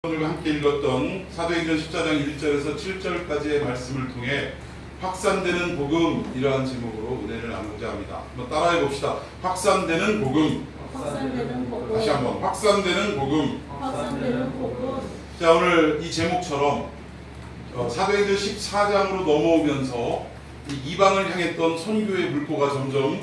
오늘과 함께 읽었던 사도행전 14장 1절에서 7절까지의 말씀을 통해 확산되는 복음, 이러한 제목으로 은혜를 나누고자 합니다. 한번 따라해 봅시다. 확산되는 복음. 확산되는 복음. 다시 한번 확산되는 복음. 확산되는 복음. 자, 오늘 이 제목처럼 사도행전 14장으로 넘어오면서 이방을 향했던 선교의 물꼬가 점점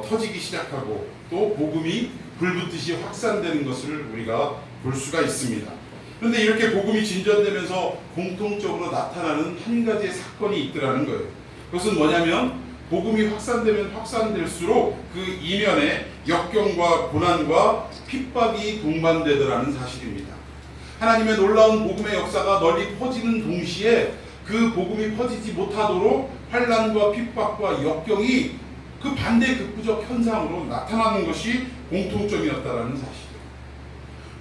터지기 시작하고 또 복음이 불붙듯이 확산되는 것을 우리가 볼 수가 있습니다. 그런데 이렇게 복음이 진전되면서 공통적으로 나타나는 한 가지의 사건이 있더라는 거예요. 그것은 뭐냐면 복음이 확산되면 확산될수록 그 이면에 역경과 고난과 핍박이 동반되더라는 사실입니다. 하나님의 놀라운 복음의 역사가 널리 퍼지는 동시에 그 복음이 퍼지지 못하도록 환난과 핍박과 역경이 그 반대 극부적 현상으로 나타나는 것이 공통점이었다라는 사실이에요.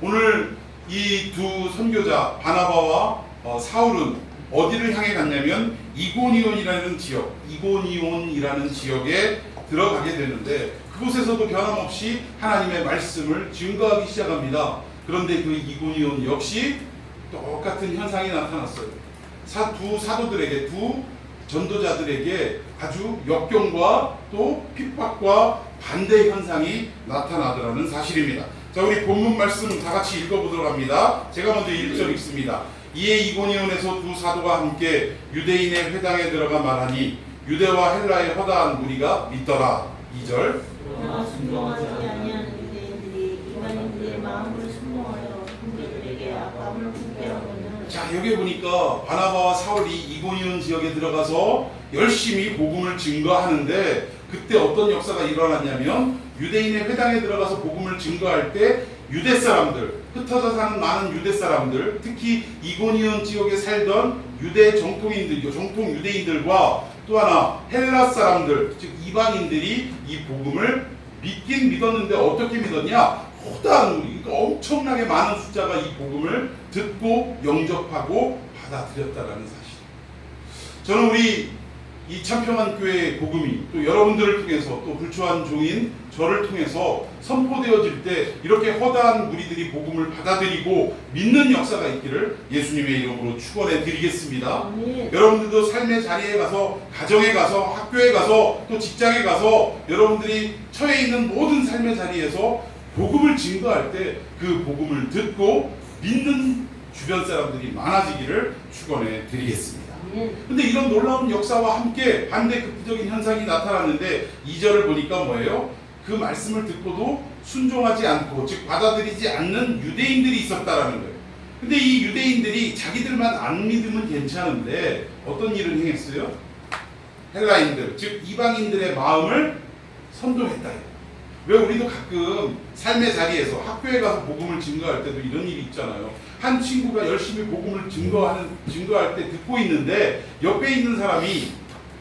오늘 이 두 선교자 바나바와 사울은 어디를 향해 갔냐면 이고니온이라는 지역에 들어가게 되는데 그곳에서도 변함없이 하나님의 말씀을 증거하기 시작합니다. 그런데 그 이고니온 역시 똑같은 현상이 나타났어요. 두 사도들에게, 두 전도자들에게 아주 역경과 또 핍박과 반대 현상이 나타나더라는 사실입니다. 자, 우리 본문 말씀 다 같이 읽어보도록 합니다. 제가 먼저 1절 읽습니다. 이에 이고니온에서 두 사도가 함께 유대인의 회당에 들어가 말하니 유대와 헬라의 허다한 무리가 믿더라. 2절. 그러나 순종하지 아니하는 유대인들이 이방인들의 마음을 순종하여 형제들에게 악감을 품게 하거늘. 자, 여기 보니까 바나바와 사울이 이고니온 지역에 들어가서 열심히 복음을 증거하는데 그때 어떤 역사가 일어났냐면 유대인의 회당에 들어가서 복음을 증거할 때 유대 사람들, 흩어져 사는 많은 유대 사람들, 특히 이고니온 지역에 살던 유대 정통 유대인들과 또 하나 헬라 사람들, 즉 이방인들이 이 복음을 믿긴 믿었는데 어떻게 믿었냐? 허다한 무리, 그러니까 엄청나게 많은 숫자가 이 복음을 듣고 영접하고 받아들였다라는 사실. 저는 우리 이 참평한 교회의 복음이 또 여러분들을 통해서 또 불초한 종인 저를 통해서 선포되어질 때 이렇게 허다한 무리들이 복음을 받아들이고 믿는 역사가 있기를 예수님의 이름으로 축원해 드리겠습니다. 여러분들도 삶의 자리에 가서, 가정에 가서, 학교에 가서, 또 직장에 가서 여러분들이 처해 있는 모든 삶의 자리에서 복음을 증거할 때 그 복음을 듣고 믿는 주변 사람들이 많아지기를 축원해 드리겠습니다. 근데 이런 놀라운 역사와 함께 반대 극부적인 현상이 나타났는데 2절을 보니까 뭐예요? 그 말씀을 듣고도 순종하지 않고, 즉 받아들이지 않는 유대인들이 있었다라는 거예요. 근데 이 유대인들이 자기들만 안 믿으면 괜찮은데 어떤 일을 행했어요? 헬라인들, 즉 이방인들의 마음을 선동했다. 왜 우리도 가끔 삶의 자리에서 학교에 가서 복음을 증거할 때도 이런 일이 있잖아요. 한 친구가 열심히 복음을 증거할 때 듣고 있는데 옆에 있는 사람이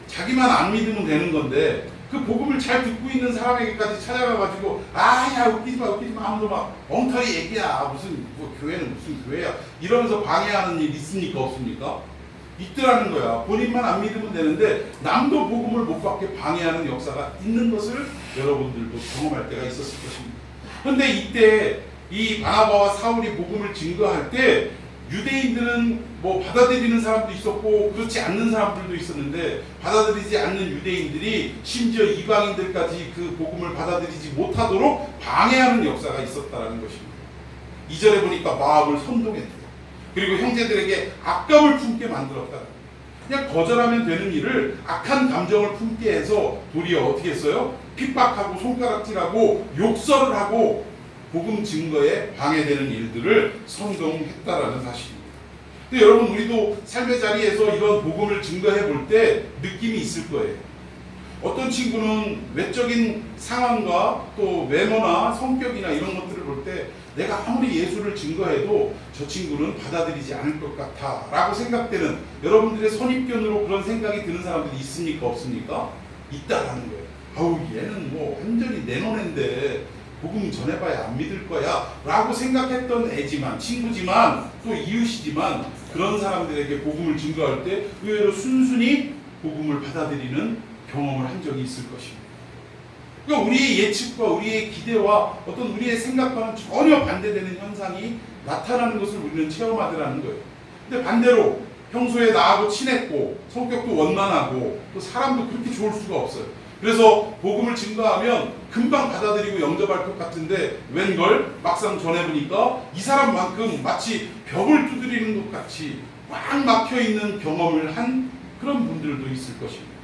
자기만 안 믿으면 되는 건데 그 복음을 잘 듣고 있는 사람에게까지 찾아가가지고 야 웃기지 마 하면서 막 엉터리 얘기야, 무슨 교회는 무슨 교회야 이러면서 방해하는 일 있습니까 없습니까? 있더라는 거야. 본인만 안 믿으면 되는데 남도 복음을 못 받게 방해하는 역사가 있는 것을 여러분들도 경험할 때가 있었을 것입니다. 그런데 이때 이 바나바와 사울이 복음을 증거할 때 유대인들은 뭐 받아들이는 사람도 있었고 그렇지 않는 사람들도 있었는데 받아들이지 않는 유대인들이 심지어 이방인들까지 그 복음을 받아들이지 못하도록 방해하는 역사가 있었다는 것입니다. 2절에 보니까 마음을 선동했대요. 그리고 형제들에게 악감을 품게 만들었다. 그냥 거절하면 되는 일을 악한 감정을 품게 해서 도리어 어떻게 했어요? 핍박하고 손가락질하고 욕설을 하고 복음 증거에 방해되는 일들을 선동했다라는 사실입니다. 근데 여러분 우리도 삶의 자리에서 이런 복음을 증거해 볼 때 느낌이 있을 거예요. 어떤 친구는 외적인 상황과 또 외모나 성격이나 이런 것들을 볼 때 내가 아무리 예수를 증거해도 저 친구는 받아들이지 않을 것 같아 라고 생각되는, 여러분들의 선입견으로 그런 생각이 드는 사람들이 있습니까 없습니까? 있다라는 거예요. 아우 얘는 뭐 완전히 내 노래인데 복음 전해봐야 안 믿을 거야 라고 생각했던 애지만, 친구지만 또 이웃이지만 그런 사람들에게 복음을 증거할 때 의외로 순순히 복음을 받아들이는 경험을 한 적이 있을 것입니다. 그러니까 우리의 예측과 우리의 기대와 어떤 우리의 생각과는 전혀 반대되는 현상이 나타나는 것을 우리는 체험하더라는 거예요. 근데 반대로 평소에 나하고 친했고 성격도 원만하고 또 사람도 그렇게 좋을 수가 없어요. 그래서 복음을 증거하면 금방 받아들이고 영접할 것 같은데 웬걸 막상 전해보니까 이 사람만큼 마치 벽을 두드리는 것 같이 꽉 막혀있는 경험을 한 그런 분들도 있을 것입니다.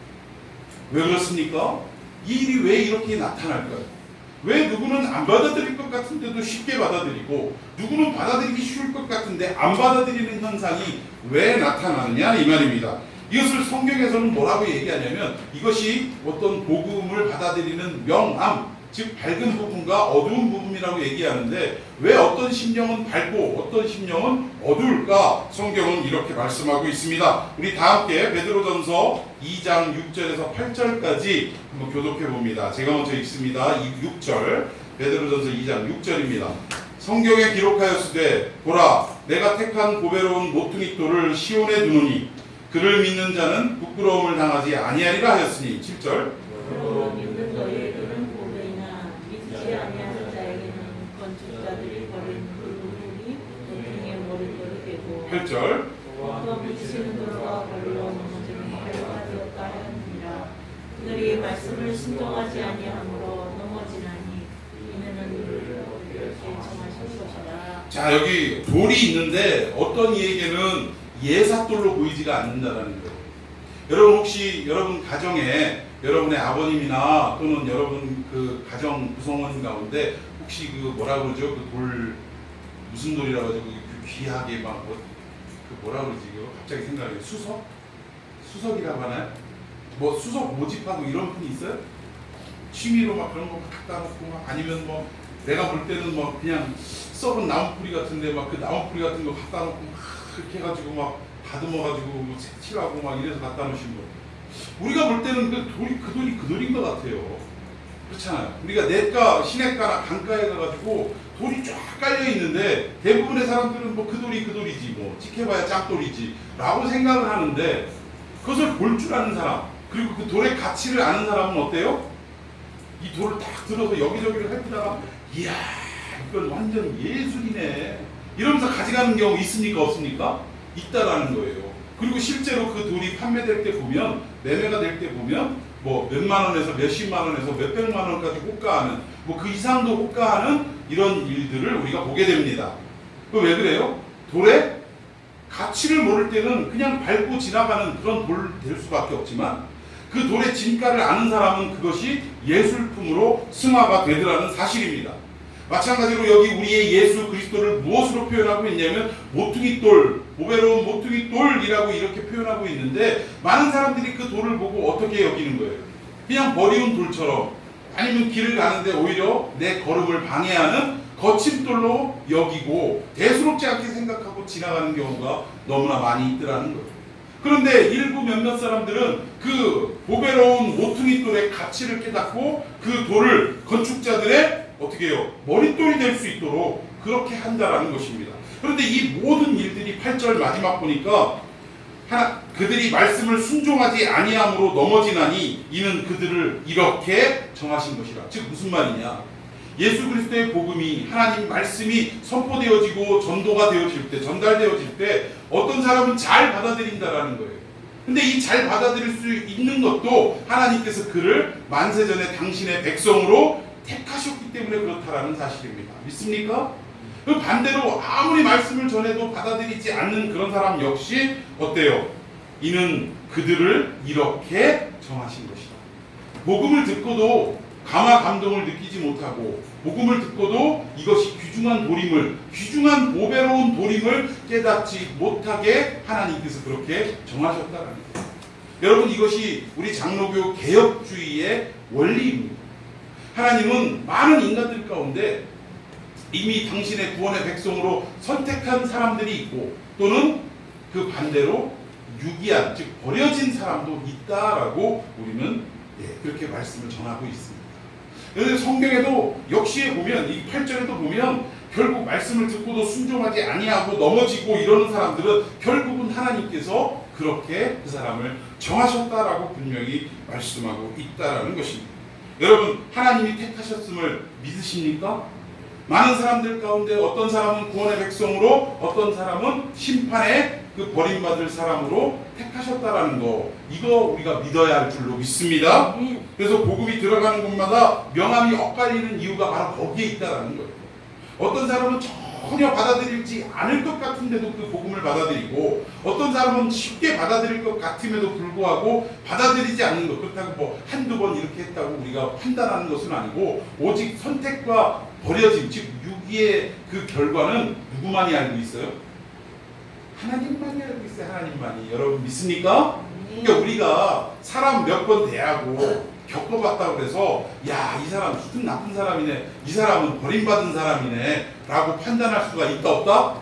왜 그렇습니까? 이 일이 왜 이렇게 나타날까요? 왜 누구는 안 받아들일 것 같은데도 쉽게 받아들이고 누구는 받아들이기 쉬울 것 같은데 안 받아들이는 현상이 왜 나타나느냐 이 말입니다. 이것을 성경에서는 뭐라고 얘기하냐면 이것이 어떤 복음을 받아들이는 명암, 즉 밝은 부분과 어두운 부분이라고 얘기하는데 왜 어떤 심령은 밝고 어떤 심령은 어두울까? 성경은 이렇게 말씀하고 있습니다. 우리 다 함께 베드로전서 2장 6절에서 8절까지 한번 교독해 봅니다. 제가 먼저 읽습니다. 6절 베드로전서 2장 6절입니다. 성경에 기록하였으되 보라 내가 택한 보배로운 모퉁이 돌을 시온에 두노니 그를 믿는 자는 부끄러움을 당하지 아니하리라 하였으니 7절 믿는 너희에게는 보배이나 믿지 아니하는 자에게는 건축자들이 버린 그 돌이 모퉁이의 머릿돌이 되고 8절 또 미치는 돌과 걸로 넘어지는 배가 되었다 하였느니라. 그들이 말씀을 순종하지 아니하므로 넘어지나니 이는 이렇게 정하신 것이라. 자 여기 돌이 있는데 어떤 이에게는 예삿돌로 보이지가 않는다라는 거예요. 여러분 혹시 여러분 가정에 여러분의 아버님이나 또는 여러분 그 가정 구성원 가운데 혹시 그 뭐라 그러죠? 그 돌 무슨 돌이라고 하죠? 그 귀하게 막 그 뭐라 그러지? 이거 갑자기 생각이 수석? 수석이라고 하나요? 뭐 수석 모집하고 이런 분이 있어요? 취미로 막 그런 거 갖다 놓고 막 아니면 뭐 내가 볼 때는 뭐 그냥 썩은 나무뿌리 같은데 막 그 나무뿌리 같은 거 갖다 놓고 막 그렇게 해가지고 막 다듬어가지고 뭐 색칠하고 막 이래서 갖다 놓으신 거. 우리가 볼 때는 그 돌인 것 같아요. 그렇잖아요. 우리가 내과, 시내과나 강가에 가가지고 돌이 쫙 깔려 있는데 대부분의 사람들은 뭐 그 돌이지 뭐 찍혀봐야 짱돌이지 라고 생각을 하는데 그것을 볼 줄 아는 사람 그리고 그 돌의 가치를 아는 사람은 어때요? 이 돌을 딱 들어서 여기저기를 핥다가 이야 이건 완전 예술이네 이러면서 가져가는 경우 있습니까 없습니까? 있다라는 거예요. 그리고 실제로 그 돌이 판매될 때 보면 매매가 될 때 보면 뭐 몇만 원에서 몇십만 원에서 몇백만 원까지 호가하는 뭐 그 이상도 호가하는 이런 일들을 우리가 보게 됩니다. 왜 그래요? 돌의 가치를 모를 때는 그냥 밟고 지나가는 그런 돌 될 수밖에 없지만 그 돌의 진가를 아는 사람은 그것이 예술품으로 승화가 되더라는 사실입니다. 마찬가지로 여기 우리의 예수 그리스도를 무엇으로 표현하고 있냐면 모퉁이돌, 보배로운 모퉁이돌이라고 이렇게 표현하고 있는데 많은 사람들이 그 돌을 보고 어떻게 여기는 거예요? 그냥 버리운 돌처럼 아니면 길을 가는데 오히려 내 걸음을 방해하는 거친 돌로 여기고 대수롭지 않게 생각하고 지나가는 경우가 너무나 많이 있더라는 거예요. 그런데 일부 몇몇 사람들은 그 보배로운 모퉁이돌의 가치를 깨닫고 그 돌을 건축자들의 어떻게 해요? 머릿돌이 될 수 있도록 그렇게 한다라는 것입니다. 그런데 이 모든 일들이 8절 마지막 보니까 그들이 말씀을 순종하지 아니함으로 넘어지나니 이는 그들을 이렇게 정하신 것이라. 즉 무슨 말이냐? 예수 그리스도의 복음이 하나님 말씀이 선포되어지고 전도가 되어질 때 전달되어질 때 어떤 사람은 잘 받아들인다라는 거예요. 근데 이 잘 받아들일 수 있는 것도 하나님께서 그를 만세전에 당신의 백성으로 택하셨기 때문에 그렇다라는 사실입니다. 믿습니까? 그 반대로 아무리 말씀을 전해도 받아들이지 않는 그런 사람 역시 어때요? 이는 그들을 이렇게 정하신 것이다. 복음을 듣고도 감화 감동을 느끼지 못하고 복음을 듣고도 이것이 귀중한 도림을 귀중한 보배로운 도림을 깨닫지 못하게 하나님께서 그렇게 정하셨다는 거예요. 여러분 이것이 우리 장로교 개혁주의의 원리입니다. 하나님은 많은 인간들 가운데 이미 당신의 구원의 백성으로 선택한 사람들이 있고 또는 그 반대로 유기한 즉 버려진 사람도 있다라고 우리는 그렇게 말씀을 전하고 있습니다. 그래서 성경에도 역시에 보면 이 8절에도 보면 결국 말씀을 듣고도 순종하지 아니하고 넘어지고 이러는 사람들은 결국은 하나님께서 그렇게 그 사람을 정하셨다라고 분명히 말씀하고 있다라는 것입니다. 여러분 하나님이 택하셨음을 믿으십니까? 많은 사람들 가운데 어떤 사람은 구원의 백성으로 어떤 사람은 심판의 그 버림받을 사람으로 택하셨다라는 거, 이거 우리가 믿어야 할 줄로 믿습니다. 그래서 복음이 들어가는 곳마다 명함이 엇갈리는 이유가 바로 거기에 있다라는 거예요. 어떤 사람은 전혀 받아들이지 않을 것 같은데도 그 복음을 받아들이고, 어떤 사람은 쉽게 받아들일 것 같음에도 불구하고 받아들이지 않는 것, 그렇다고 뭐 한두 번 이렇게 했다고 우리가 판단하는 것은 아니고, 오직 선택과 버려짐, 즉 유기의 그 결과는 누구만이 알고 있어요? 하나님만이 알고 있어요. 하나님만이. 여러분 믿습니까? 그러니까 우리가 사람 몇 번 대하고 겪어봤다고 해서 야, 이 사람 무슨 나쁜 사람이네, 이 사람은 버림받은 사람이네 라고 판단할 수가 있다 없다?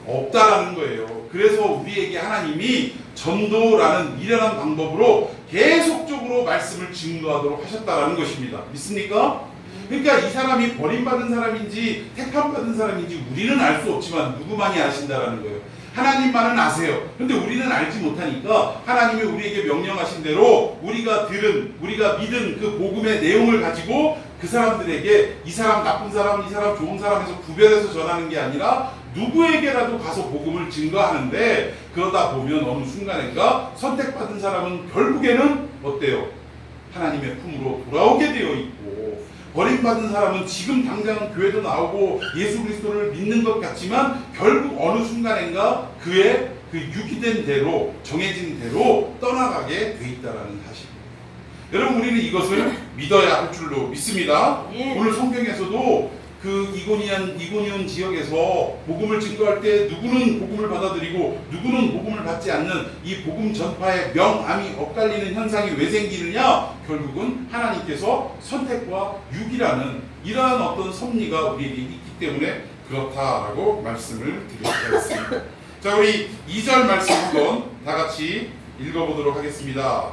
없다라는 거예요. 그래서 우리에게 하나님이 전도라는 미련한 방법으로 계속적으로 말씀을 증거하도록 하셨다라는 것입니다. 믿습니까? 그러니까 이 사람이 버림받은 사람인지 택함받은 사람인지 우리는 알 수 없지만 누구만이 아신다라는 거예요. 하나님만은 아세요. 근데 우리는 알지 못하니까 하나님이 우리에게 명령하신 대로 우리가 들은, 우리가 믿은 그 복음의 내용을 가지고 그 사람들에게 이 사람 나쁜 사람, 이 사람 좋은 사람에서 구별해서 전하는 게 아니라 누구에게라도 가서 복음을 증거하는데, 그러다 보면 어느 순간인가 선택받은 사람은 결국에는 어때요? 하나님의 품으로 돌아오게 되어 있고, 버림받은 사람은 지금 당장 교회도 나오고 예수 그리스도를 믿는 것 같지만 결국 어느 순간인가 그의 그 유기된 대로, 정해진 대로 떠나가게 돼 있다라는 사실입니다. 여러분 우리는 이것을 믿어야 할 줄로 믿습니다. 오늘 성경에서도 그 이고니온 지역에서 복음을 증거할 때 누구는 복음을 받아들이고 누구는 복음을 받지 않는 이 복음 전파의 명암이 엇갈리는 현상이 왜 생기느냐? 결국은 하나님께서 선택과 유기라는 이러한 어떤 섭리가 우리에게 있기 때문에 그렇다라고 말씀을 드리겠습니다. 자, 우리 2절 말씀 한번 다 같이 읽어보도록 하겠습니다.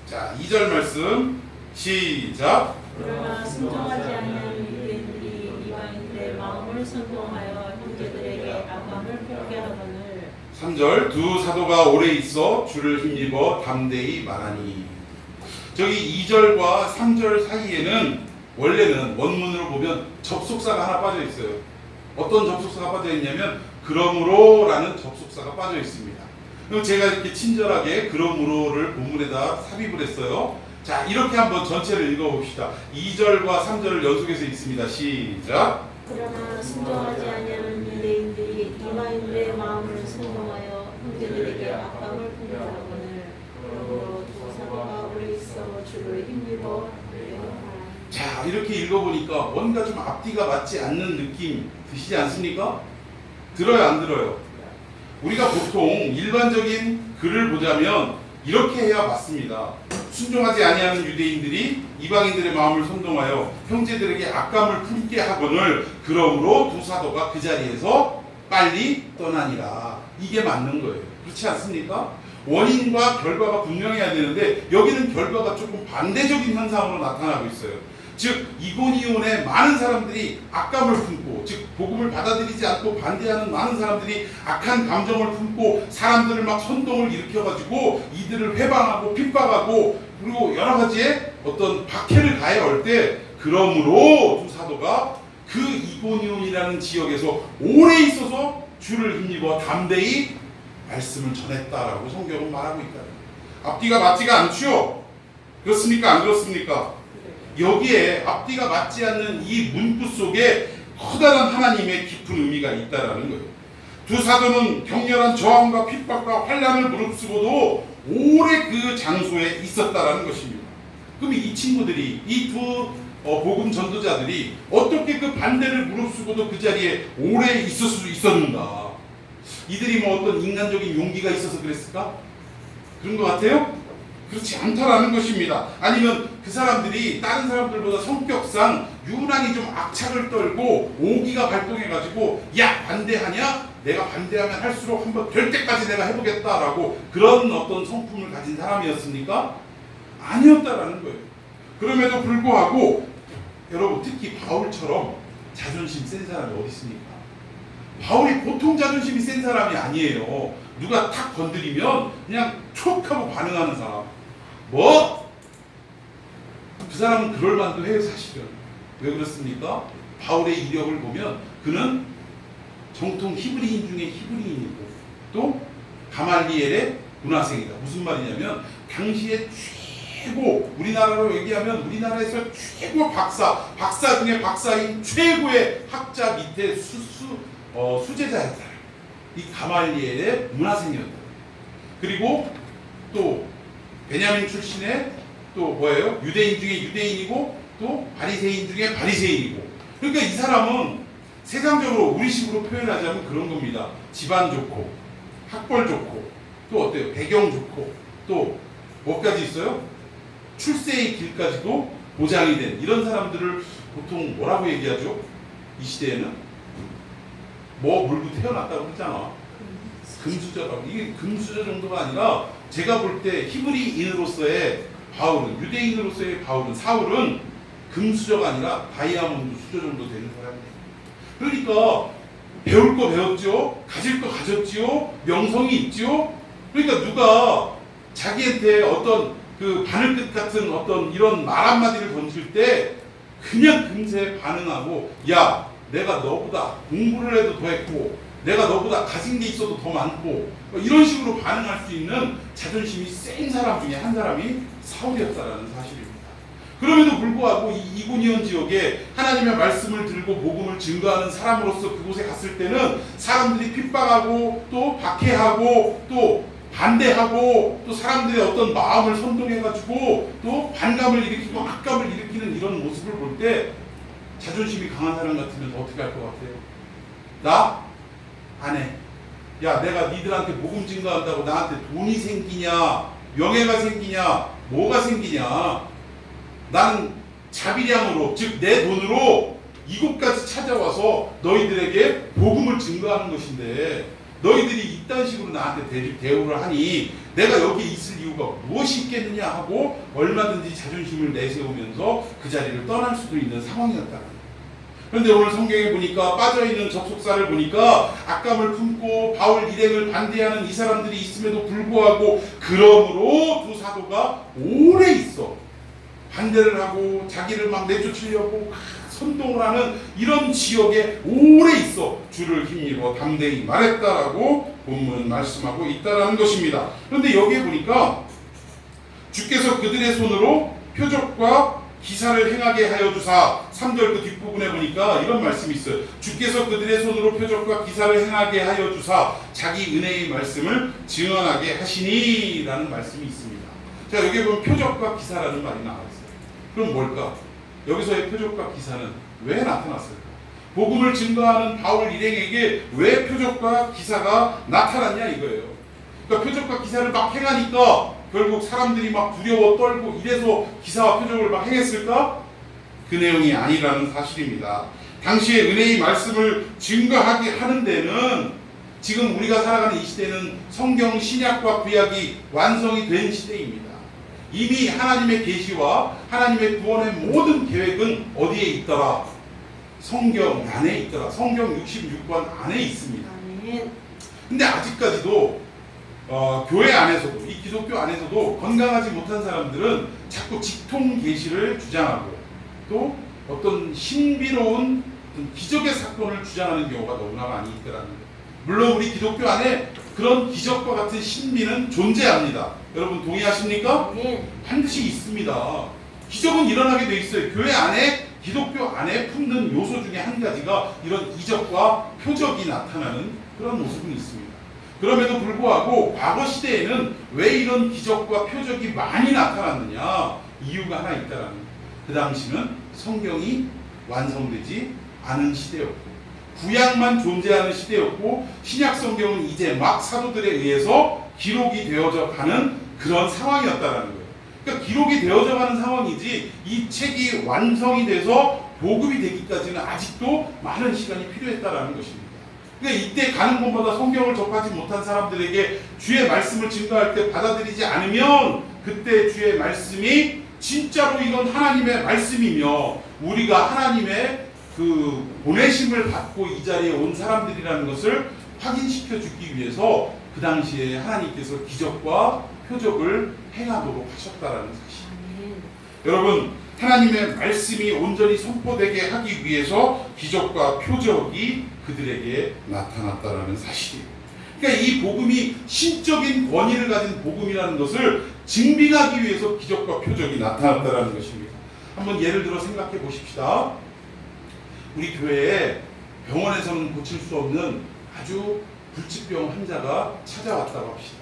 자, 2절 말씀 시작. 그러나 순종하지 아니하는 유대인들이 이방인들의 마음을 선동하여 형제들에게 악감을 품게 하거늘. 3절 두 사도가 오래 있어 주를 힘입어 담대히 말하니. 저기 2절과 3절 사이에는 원래는 원문으로 보면 접속사가 하나 빠져 있어요. 어떤 접속사가 빠져 있냐면 그러므로라는 접속사가 빠져 있습니다. 그럼 제가 이렇게 친절하게 그러므로를 본문에다 삽입을 했어요. 자, 이렇게 한번 전체를 읽어봅시다. 2절과 3절을 연속해서 읽습니다. 시작. 그러나 순종하지 아니하는 유대인들이 이방인들의 마음을 선동하여 형제들에게 악감을 품게 하거늘. 그러므로 두 사도가 오래 있어 주를 힘입어 자, 이렇게 읽어보니까 뭔가 좀 앞뒤가 맞지 않는 느낌 드시지 않습니까? 들어요, 안 들어요? 우리가 보통 일반적인 글을 보자면 이렇게 해야 맞습니다. 순종하지 아니하는 유대인들이 이방인들의 마음을 선동하여 형제들에게 악감을 품게 하거늘. 그러므로 두 사도가 그 자리에서 빨리 떠나니라. 이게 맞는 거예요. 그렇지 않습니까? 원인과 결과가 분명해야 되는데 여기는 결과가 조금 반대적인 현상으로 나타나고 있어요. 즉 이고니온의 많은 사람들이 악감을 품고, 즉 복음을 받아들이지 않고 반대하는 많은 사람들이 악한 감정을 품고 사람들을 막 선동을 일으켜가지고 이들을 회방하고 핍박하고 그리고 여러 가지의 어떤 박해를 가해올 때, 그러므로 두 사도가 그 이고니온이라는 지역에서 오래 있어서 주를 힘입어 담대히 말씀을 전했다라고 성경은 말하고 있다. 앞뒤가 맞지가 않죠? 그렇습니까? 안 그렇습니까? 여기에 앞뒤가 맞지 않는 이 문구 속에 커다란 하나님의 깊은 의미가 있다라는 거예요. 두 사도는 격렬한 저항과 핍박과 환난을 무릅쓰고도 오래 그 장소에 있었다라는 것입니다. 그럼 이 친구들이, 이 두 복음 전도자들이 어떻게 그 반대를 무릅쓰고도 그 자리에 오래 있을 수 있었는가? 이들이 뭐 어떤 인간적인 용기가 있어서 그랬을까? 그런 것 같아요? 그렇지 않다라는 것입니다. 아니면 그 사람들이 다른 사람들보다 성격상 유난히 좀 악착을 떨고 오기가 발동해가지고 야, 반대하냐? 내가 반대하면 할수록 한번 될 때까지 내가 해보겠다라고 그런 어떤 성품을 가진 사람이었습니까? 아니었다라는 거예요. 그럼에도 불구하고 여러분, 특히 바울처럼 자존심 센 사람이 어디 있습니까? 바울이 보통 자존심이 센 사람이 아니에요. 누가 탁 건드리면 그냥 촉 하고 반응하는 사람. 뭐? 그 사람은 그럴 만도 해요, 사실은. 왜 그렇습니까? 바울의 이력을 보면 그는 정통 히브리인 중에 히브리인이고 또 가말리엘의 문화생이다. 무슨 말이냐면 당시에 최고, 우리나라로 얘기하면 우리나라에서 최고 박사 중에 박사인 최고의 학자 밑에 수제자였다. 이 가말리엘의 문화생이었다. 그리고 또 베냐민 출신의 또 뭐예요? 유대인 중에 유대인이고 또 바리새인 중에 바리새인이고. 그러니까 이 사람은 세상적으로 우리식으로 표현하자면 그런 겁니다. 집안 좋고 학벌 좋고 또 어때요? 배경 좋고 또 뭐까지 있어요? 출세의 길까지도 보장이 된 이런 사람들을 보통 뭐라고 얘기하죠? 이 시대에는 뭐 물고 태어났다고 그러잖아. 금수저라고. 이게 금수저 정도가 아니라 제가 볼 때 히브리인으로서의 바울은, 유대인으로서의 바울은, 사울은 금수저가 아니라 다이아몬드 수저 정도 되는 사람이에요. 그러니까 배울 거 배웠죠, 가질 거 가졌지요, 명성이 있지요. 그러니까 누가 자기한테 어떤 그 바늘끝 같은 어떤 이런 말 한마디를 던질 때 그냥 금세 반응하고, 야, 내가 너보다 공부를 해도 더 했고 내가 너보다 가진 게 있어도 더 많고 이런 식으로 반응할 수 있는 자존심이 센 사람 중에 한 사람이 사울이었다라는 사실입니다. 그럼에도 불구하고 이 이고니온 지역에 하나님의 말씀을 들고 복음을 증거하는 사람으로서 그곳에 갔을 때는 사람들이 핍박하고 또 박해하고 또 반대하고 또 사람들의 어떤 마음을 선동해가지고 또 반감을 일으키고 악감을 일으키는 이런 모습을 볼 때 자존심이 강한 사람 같으면 어떻게 할 것 같아요? 나? 안 해. 야, 내가 니들한테 복음 증거한다고 나한테 돈이 생기냐, 명예가 생기냐, 뭐가 생기냐. 나는 자비량으로, 즉 내 돈으로 이곳까지 찾아와서 너희들에게 복음을 증거하는 것인데 너희들이 이딴 식으로 나한테 대우를 하니 내가 여기 있을 이유가 무엇이 있겠느냐 하고 얼마든지 자존심을 내세우면서 그 자리를 떠날 수도 있는 상황이었다. 그런데 오늘 성경에 보니까 빠져있는 접속사를 보니까 악감을 품고 바울 일행을 반대하는 이 사람들이 있음에도 불구하고 그러므로 두 사도가 오래 있어. 반대를 하고 자기를 막 내쫓으려고 선동을 하는 이런 지역에 오래 있어 주를 힘입어 담대히 말했다라고 본문은 말씀하고 있다라는 것입니다. 그런데 여기에 보니까 주께서 그들의 손으로 표적과 기사를 행하게 하여 주사, 3절 그 뒷부분에 보니까 이런 말씀이 있어요. 주께서 그들의 손으로 표적과 기사를 행하게 하여 주사 자기 은혜의 말씀을 증언하게 하시니 라는 말씀이 있습니다. 자, 여기 보면 표적과 기사라는 말이 나와 있어요. 그럼 뭘까? 여기서의 표적과 기사는 왜 나타났을까? 복음을 증거하는 바울 일행에게 왜 표적과 기사가 나타났냐 이거예요. 그러니까 표적과 기사를 막 행하니까 결국 사람들이 막 두려워 떨고 이래서 기사와 표적을 막 행했을까? 그 내용이 아니라는 사실입니다. 당시에 은혜의 말씀을 증거하게 하는 데는 지금 우리가 살아가는 이 시대는 성경 신약과 구약이 완성이 된 시대입니다. 이미 하나님의 계시와 하나님의 구원의 모든 계획은 어디에 있더라? 성경 안에 있더라. 성경 66권 안에 있습니다. 근데 아직까지도 교회 안에서도, 이 기독교 안에서도 건강하지 못한 사람들은 자꾸 직통 계시를 주장하고 또 어떤 신비로운 기적의 사건을 주장하는 경우가 너무나 많이 있더라는 거예요. 물론 우리 기독교 안에 그런 기적과 같은 신비는 존재합니다. 여러분 동의하십니까? 네. 반드시 있습니다. 기적은 일어나게 돼 있어요. 교회 안에, 기독교 안에 품는 요소 중에 한 가지가 이런 이적과 표적이 나타나는 그런 모습은 있습니다. 그럼에도 불구하고 과거 시대에는 왜 이런 기적과 표적이 많이 나타났느냐? 이유가 하나 있다라는 거예요. 그 당시는 성경이 완성되지 않은 시대였고 구약만 존재하는 시대였고 신약 성경은 이제 막 사도들에 의해서 기록이 되어져 가는 그런 상황이었다라는 거예요. 그러니까 기록이 되어져 가는 상황이지 이 책이 완성이 돼서 보급이 되기까지는 아직도 많은 시간이 필요했다라는 것입니다. 그러니까 이때 가는 곳마다 성경을 접하지 못한 사람들에게 주의 말씀을 증거할 때 받아들이지 않으면 그때 주의 말씀이 진짜로 이건 하나님의 말씀이며 우리가 하나님의 그 보내심을 받고 이 자리에 온 사람들이라는 것을 확인시켜 주기 위해서 그 당시에 하나님께서 기적과 표적을 행하도록 하셨다라는 사실. 여러분 하나님의 말씀이 온전히 선포되게 하기 위해서 기적과 표적이 그들에게 나타났다라는 사실이에요. 그러니까 이 복음이 신적인 권위를 가진 복음이라는 것을 증빙하기 위해서 기적과 표적이 나타났다라는 것입니다. 한번 예를 들어 생각해 보십시다. 우리 교회에 병원에서는 고칠 수 없는 아주 불치병 환자가 찾아왔다고 합시다.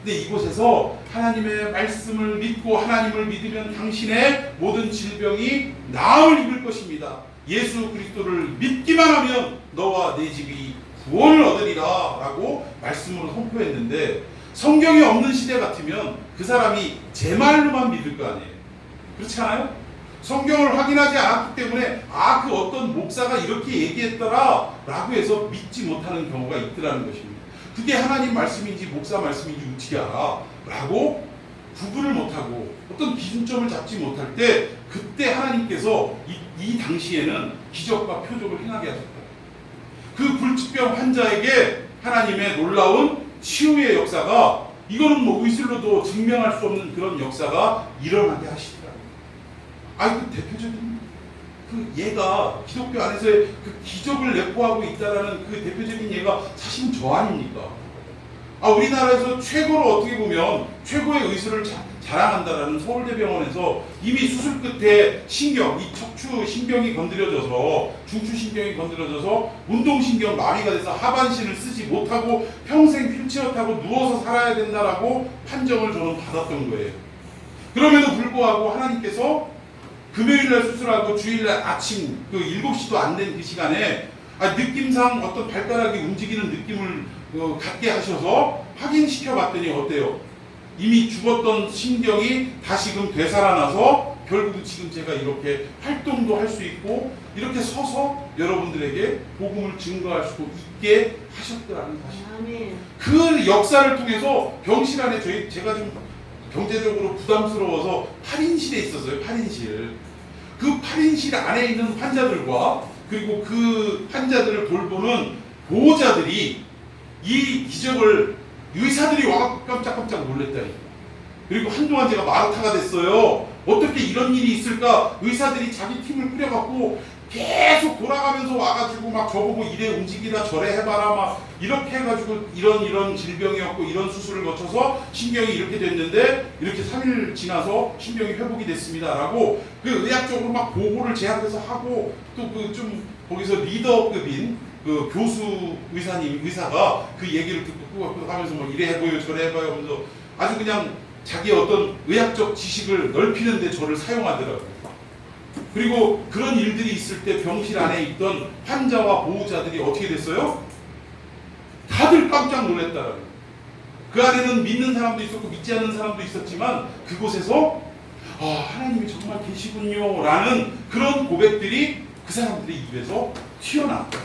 근데 이곳에서 하나님의 말씀을 믿고 하나님을 믿으면 당신의 모든 질병이 나음을 입을 것입니다. 예수 그리스도를 믿기만 하면 너와 내 집이 구원을 얻으리라 라고 말씀으로 선포했는데, 성경이 없는 시대 같으면 그 사람이 제 말로만 믿을 거 아니에요. 그렇지 않아요? 성경을 확인하지 않았기 때문에 그 어떤 목사가 이렇게 얘기했더라 라고 해서 믿지 못하는 경우가 있더라는 것입니다. 그게 하나님 말씀인지 목사 말씀인지 어떻게 알아? 라고 구분을 못하고 어떤 기준점을 잡지 못할 때, 그때 하나님께서 이 당시에는 기적과 표적을 행하게 하셨다. 그 불치병 환자에게 하나님의 놀라운 치유의 역사가, 이거는 뭐 의술로도 증명할 수 없는 그런 역사가 일어나게 하시더라고요. 그 대표적인 그 예가 기독교 안에서의 그 기적을 내포하고 있다라는 그 대표적인 예가 사실은 저 아닙니까? 우리나라에서 최고로 어떻게 보면 최고의 의술을 자랑한다라는 서울대병원에서 이미 수술 끝에 신경, 이 척추 신경이 건드려져서, 중추 신경이 건드려져서 운동신경 마비가 돼서 하반신을 쓰지 못하고 평생 휠체어 타고 누워서 살아야 된다라고 판정을 저는 받았던 거예요. 그럼에도 불구하고 하나님께서 금요일날 수술하고 주일날 아침 7시도 안 된 그 시간에 느낌상 어떤 발가락이 움직이는 느낌을 갖게 하셔서 확인시켜 봤더니 어때요? 이미 죽었던 신경이 다시금 되살아나서 결국 지금 제가 이렇게 활동도 할 수 있고 이렇게 서서 여러분들에게 복음을 증거할 수 있게 하셨더라는 사실. 그 역사를 통해서 병실 안에 제가 좀 경제적으로 부담스러워서 8인실에 있었어요. 8인실. 그 8인실 안에 있는 환자들과 그리고 그 환자들을 돌보는 보호자들이 이 기적을 의사들이 와서 깜짝깜짝 놀랐다니까. 그리고 한동안 제가 마라타가 됐어요. 어떻게 이런 일이 있을까? 의사들이 자기 팀을 꾸려갖고 계속 돌아가면서 와가지고 막 저보고 이래 움직이라 저래 해봐라 막 이렇게 해가지고 이런 질병이었고 이런 수술을 거쳐서 신경이 이렇게 됐는데 이렇게 3일 지나서 신경이 회복이 됐습니다 라고 그 의학적으로 막 보고를 제 앞에서 하고, 또 그 좀 거기서 리더급인 그 교수 의사가 그 얘기를 듣고 하면서 뭐 이래 해봐요 저래 해봐요 하면서 아주 그냥 자기 어떤 의학적 지식을 넓히는데 저를 사용하더라고요. 그리고 그런 일들이 있을 때 병실 안에 있던 환자와 보호자들이 어떻게 됐어요? 다들 깜짝 놀랐다라고요. 그 안에는 믿는 사람도 있었고 믿지 않는 사람도 있었지만 그곳에서 하나님이 정말 계시군요 라는 그런 고백들이 그 사람들의 입에서 튀어나왔다.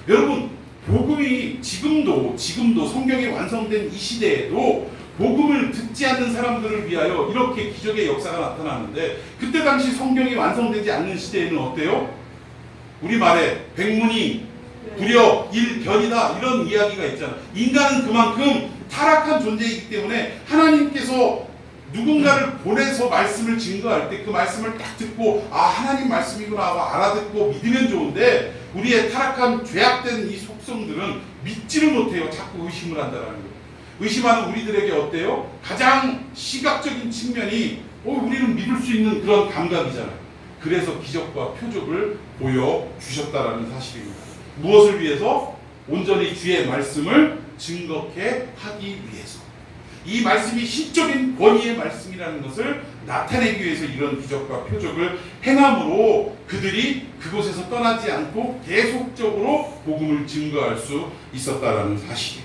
여러분, 복음이 지금도 성경이 완성된 이 시대에도 복음을 듣지 않는 사람들을 위하여 이렇게 기적의 역사가 나타나는데, 그때 당시 성경이 완성되지 않는 시대에는 어때요? 우리말에 백문이 불여 일견이다 이런 이야기가 있잖아. 인간은 그만큼 타락한 존재이기 때문에 하나님께서 누군가를 보내서 말씀을 증거할 때 그 말씀을 딱 듣고 하나님 말씀이구나 하고 알아듣고 믿으면 좋은데, 우리의 타락한 죄악된 이 속성들은 믿지를 못해요. 자꾸 의심을 한다는 거예요. 의심하는 우리들에게 어때요? 가장 시각적인 측면이 우리는 믿을 수 있는 그런 감각이잖아요. 그래서 기적과 표적을 보여주셨다라는 사실입니다. 무엇을 위해서? 온전히 주의 말씀을 증거케 하기 위해서. 이 말씀이 신적인 권위의 말씀이라는 것을 나타내기 위해서 이런 기적과 표적을 행함으로 그들이 그곳에서 떠나지 않고 계속적으로 복음을 증거할 수 있었다라는 사실이에요.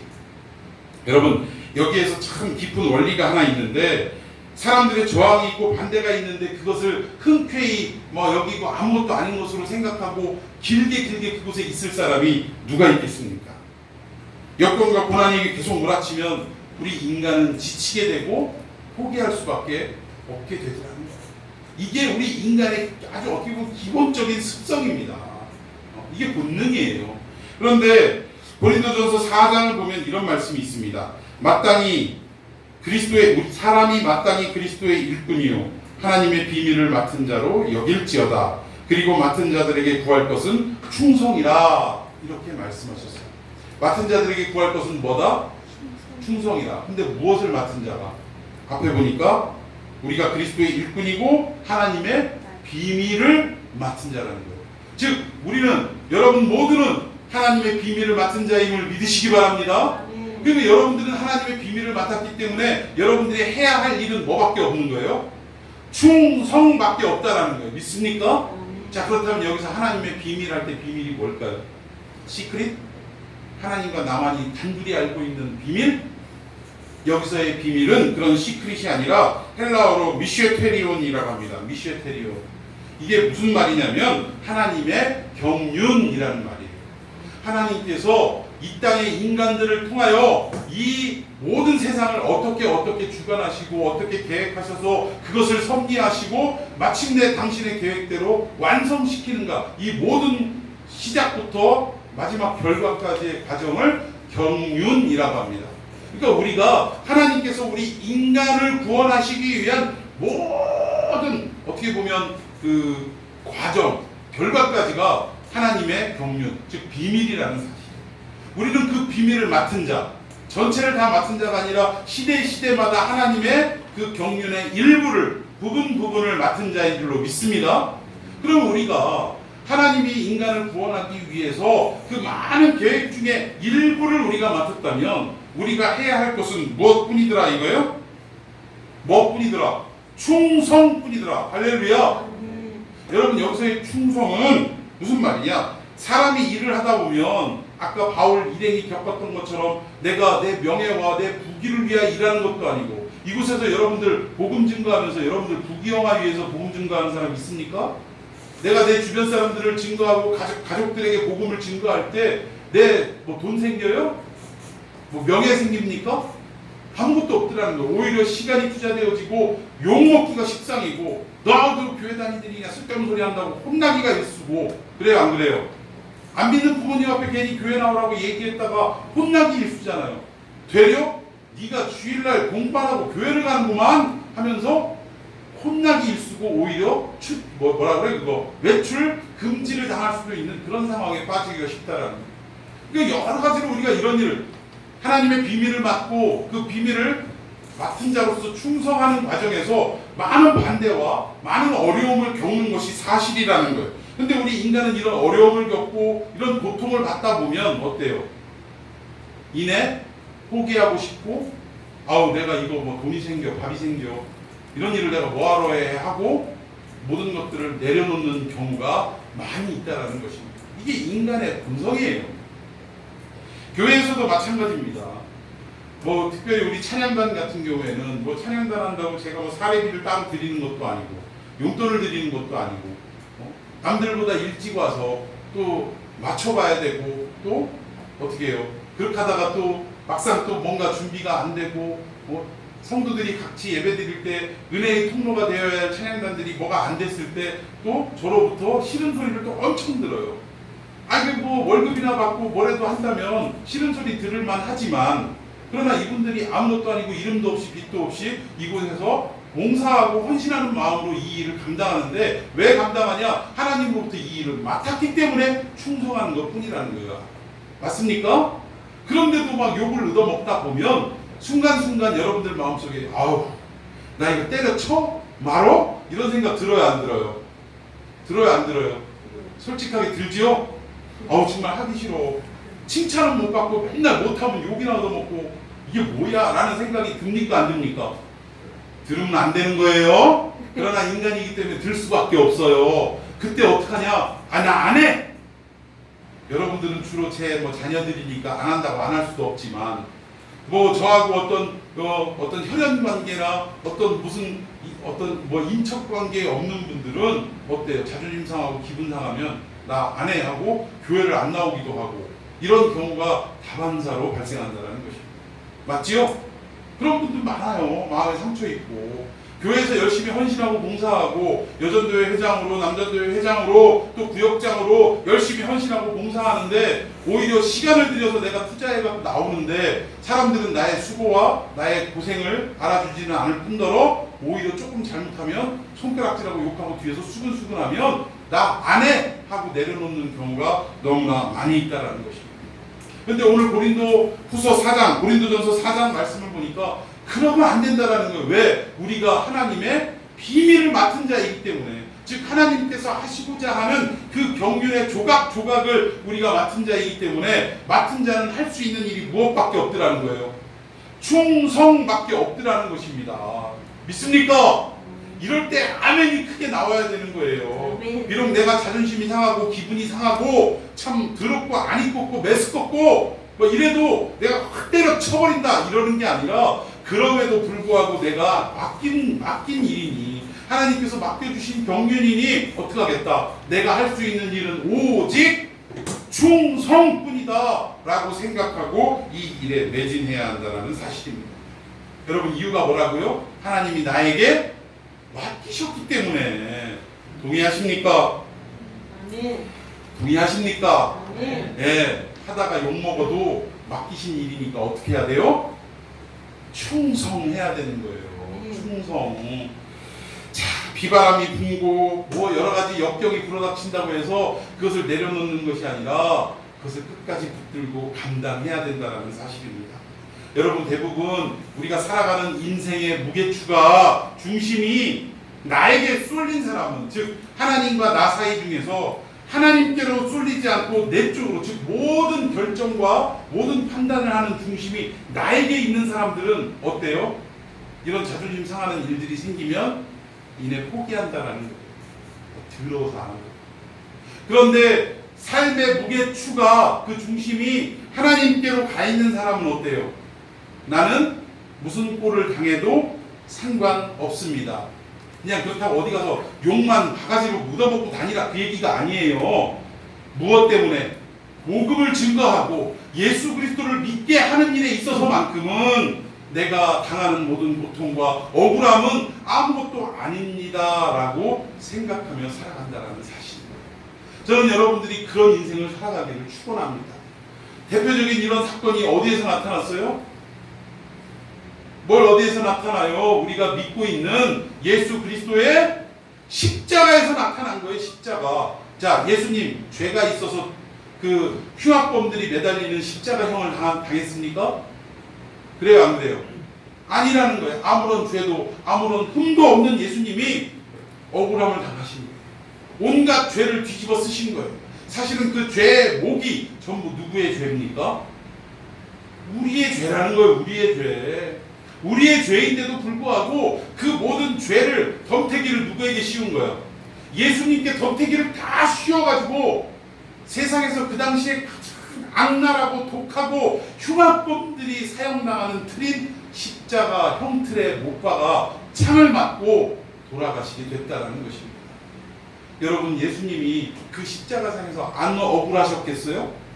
여러분, 여기에서 참 깊은 원리가 하나 있는데, 사람들의 저항이 있고 반대가 있는데 그것을 흔쾌히 여기고 아무것도 아닌 것으로 생각하고 길게 그곳에 있을 사람이 누가 있겠습니까? 여건과 고난이 계속 몰아치면 우리 인간은 지치게 되고 포기할 수밖에 없게 되더라는 거예요. 이게 우리 인간의 아주 어떻게 보면 기본적인 습성입니다. 이게 본능이에요. 그런데 고린도전서 4장을 보면 이런 말씀이 있습니다. 사람이 마땅히 그리스도의 일꾼이요 하나님의 비밀을 맡은 자로 여길지어다. 그리고 맡은 자들에게 구할 것은 충성이라. 이렇게 말씀하셨어요. 맡은 자들에게 구할 것은 뭐다? 충성이라. 근데 무엇을 맡은 자가? 앞에 보니까 우리가 그리스도의 일꾼이고 하나님의 비밀을 맡은 자라는 거예요. 즉 우리는, 여러분 모두는 하나님의 비밀을 맡은 자임을 믿으시기 바랍니다. 그러면 여러분들은 하나님의 비밀을 맡았기 때문에 여러분들이 해야 할 일은 뭐밖에 없는 거예요? 충성밖에 없다라는 거예요. 믿습니까? 자, 그렇다면 여기서 하나님의 비밀 할 때 비밀이 뭘까요? 시크릿? 하나님과 나만이 단둘이 알고 있는 비밀? 여기서의 비밀은 그런 시크릿이 아니라 헬라어로 미쉐테리온이라고 합니다. 미쉐테리온. 이게 무슨 말이냐면 하나님의 경륜이라는 말이에요. 하나님께서 이 땅의 인간들을 통하여 이 모든 세상을 어떻게 주관하시고 어떻게 계획하셔서 그것을 섭리하시고 마침내 당신의 계획대로 완성시키는가, 이 모든 시작부터 마지막 결과까지의 과정을 경륜이라고 합니다. 그러니까 우리가 하나님께서 우리 인간을 구원하시기 위한 모든, 어떻게 보면 그 과정, 결과까지가 하나님의 경륜, 즉 비밀이라는 사실. 우리는 그 비밀을 맡은 자, 전체를 다 맡은 자가 아니라 시대마다 하나님의 그 경륜의 일부를, 부분을 맡은 자인 줄로 믿습니다. 그럼 우리가 하나님이 인간을 구원하기 위해서 그 많은 계획 중에 일부를 우리가 맡았다면 우리가 해야 할 것은 무엇뿐이더라 이거예요? 무엇뿐이더라? 충성뿐이더라. 할렐루야. 여러분 여기서의 충성은 무슨 말이냐? 사람이 일을 하다 보면 아까 바울 일행이 겪었던 것처럼 내가 내 명예와 내 부귀를 위하여 일하는 것도 아니고, 이곳에서 여러분들 복음 증거하면서 여러분들 부귀영화 위해서 복음 증거하는 사람 있습니까? 내가 내 주변 사람들을 증거하고 가족들에게 복음을 증거할 때 내 뭐 돈 생겨요? 뭐 명예 생깁니까? 아무것도 없더라는 거예요. 오히려 시간이 투자되어지고 욕먹기가 식상이고, 너도 교회 다니더니 쓸데없는 소리 한다고 혼나기가 일쑤고, 그래요 안 그래요? 안 믿는 부모님 앞에 괜히 교회 나오라고 얘기했다가 혼나기 일쑤잖아요. 되려 네가 주일날 공부하고 교회를 가는구만 하면서 혼나기 일쑤고, 오히려 뭐라 그래 그거 외출 금지를 당할 수도 있는 그런 상황에 빠지기가 쉽다라는 거예요. 그러니까 여러 가지로 우리가 이런 일을, 하나님의 비밀을 맡고 그 비밀을 맡은 자로서 충성하는 과정에서 많은 반대와 많은 어려움을 겪는 것이 사실이라는 거예요. 근데 우리 인간은 이런 어려움을 겪고 이런 고통을 받다 보면 어때요? 이내 포기하고 싶고, 아우 내가 이거 뭐 돈이 생겨 밥이 생겨 이런 일을 내가 뭐하러 해 하고 모든 것들을 내려놓는 경우가 많이 있다는 것입니다. 이게 인간의 본성이에요. 교회에서도 마찬가지입니다. 뭐 특별히 우리 찬양단 같은 경우에는 뭐 찬양단 한다고 제가 뭐 사례비를 따로 드리는 것도 아니고 용돈을 드리는 것도 아니고, 남들보다 일찍 와서 또 맞춰봐야 되고, 또 어떻게 해요? 그렇게 하다가 또 막상 또 뭔가 준비가 안 되고, 성도들이 같이 예배 드릴 때 은혜의 통로가 되어야 할 찬양단들이 뭐가 안 됐을 때 또 저로부터 싫은 소리를 또 엄청 들어요. 아니 뭐 월급이나 받고 뭐라도 한다면 싫은 소리 들을만 하지만, 그러나 이분들이 아무것도 아니고 이름도 없이 빛도 없이 이곳에서 봉사하고 헌신하는 마음으로 이 일을 감당하는데, 왜 감당하냐? 하나님으로부터 이 일을 맡았기 때문에 충성하는 것 뿐이라는 거예요. 맞습니까? 그런데도 막 욕을 얻어먹다 보면 순간순간 여러분들 마음속에 아우 나 이거 때려쳐? 말어? 이런 생각 들어요 안 들어요? 들어요 안 들어요? 솔직하게 들지요? 아우 정말 하기 싫어. 칭찬은 못 받고 맨날 못하면 욕이나 얻어먹고 이게 뭐야? 라는 생각이 듭니까 안 듭니까? 들으면 안 되는 거예요. 그러나 인간이기 때문에 들 수밖에 없어요. 그때 어떡하냐? 아 나 안 해! 여러분들은 주로 제 뭐 자녀들이니까 안 한다고 안 할 수도 없지만, 뭐 저하고 어떤 혈연 관계나 어떤 뭐 인척 관계 없는 분들은 어때요? 자존심 상하고 기분 상하면 나 안 해 하고 교회를 안 나오기도 하고, 이런 경우가 다반사로 발생한다는 것입니다. 맞지요? 그런 분들 많아요. 마음에 상처 있고. 교회에서 열심히 헌신하고 봉사하고 여전도회 회장으로 남전도회 회장으로 또 구역장으로 열심히 헌신하고 봉사하는데 오히려 시간을 들여서 내가 투자해갖고 나오는데 사람들은 나의 수고와 나의 고생을 알아주지는 않을 뿐더러 오히려 조금 잘못하면 손가락질하고 욕하고 뒤에서 수근수근하면 나 안 해! 하고 내려놓는 경우가 너무나 많이 있다는 것입니다. 근데 오늘 고린도전서 4장 말씀을 보니까 그러면 안 된다라는 거예요. 왜? 우리가 하나님의 비밀을 맡은 자이기 때문에, 즉 하나님께서 하시고자 하는 그 경륜의 조각조각을 우리가 맡은 자이기 때문에 맡은 자는 할 수 있는 일이 무엇밖에 없더라는 거예요. 충성밖에 없더라는 것입니다. 믿습니까? 이럴 때 아멘이 크게 나와야 되는 거예요. 아멘. 비록 내가 자존심이 상하고 기분이 상하고 참 더럽고 안 이뻤고 메스껍고 뭐 이래도 내가 확 때려 쳐버린다 이러는 게 아니라, 그럼에도 불구하고 내가 맡긴 일이니 하나님께서 맡겨주신 경륜이니 어떻게 하겠다. 내가 할 수 있는 일은 오직 충성뿐이다 라고 생각하고 이 일에 매진해야 한다는 사실입니다. 여러분, 이유가 뭐라고요? 하나님이 나에게 맡기셨기 때문에. 동의하십니까? 아멘. 동의하십니까? 아멘. 예, 하다가 욕먹어도 맡기신 일이니까 어떻게 해야 돼요? 충성해야 되는 거예요. 충성. 자, 비바람이 불고 뭐 여러 가지 역경이 불어닥친다고 해서 그것을 내려놓는 것이 아니라 그것을 끝까지 붙들고 감당해야 된다는 사실입니다. 여러분, 대부분 우리가 살아가는 인생의 무게추가 중심이 나에게 쏠린 사람은, 즉 하나님과 나 사이 중에서 하나님께로 쏠리지 않고 내 쪽으로, 즉 모든 결정과 모든 판단을 하는 중심이 나에게 있는 사람들은 어때요? 이런 자존심 상하는 일들이 생기면 이내 포기한다라는 거예요. 더러워서 안 하는 거예요. 그런데 삶의 무게추가 그 중심이 하나님께로 가 있는 사람은 어때요? 나는 무슨 꼴을 당해도 상관없습니다. 그냥 그렇다고 어디 가서 욕만 바가지로 묻어먹고 다니라 그 얘기가 아니에요. 무엇 때문에? 복음을 증거하고 예수 그리스도를 믿게 하는 일에 있어서만큼은 내가 당하는 모든 고통과 억울함은 아무것도 아닙니다 라고 생각하며 살아간다는 사실입니다. 저는 여러분들이 그런 인생을 살아가기를 축원합니다. 대표적인 이런 사건이 어디에서 나타났어요? 뭘 어디에서 나타나요? 우리가 믿고 있는 예수 그리스도의 십자가에서 나타난 거예요. 십자가. 자, 예수님 죄가 있어서 그 흉악범들이 매달리는 십자가형을 당했습니까? 그래요, 안 그래요? 아니라는 거예요. 아무런 죄도 아무런 흠도 없는 예수님이 억울함을 당하신 거예요. 온갖 죄를 뒤집어 쓰신 거예요. 사실은 그 죄의 목이 전부 누구의 죄입니까? 우리의 죄라는 거예요. 우리의 죄. 우리의 죄인데도 불구하고 그 모든 죄를, 덤태기를 누구에게 씌운 거예요? 예수님께 덤태기를 다 씌워가지고 세상에서 그 당시에 가장 악랄하고 독하고 흉악범들이 사형당하는 틀인 십자가 형틀에 못 박아 창을 맞고 돌아가시게 됐다는 것입니다. 여러분, 예수님이 그 십자가상에서 안 억울하셨겠어요?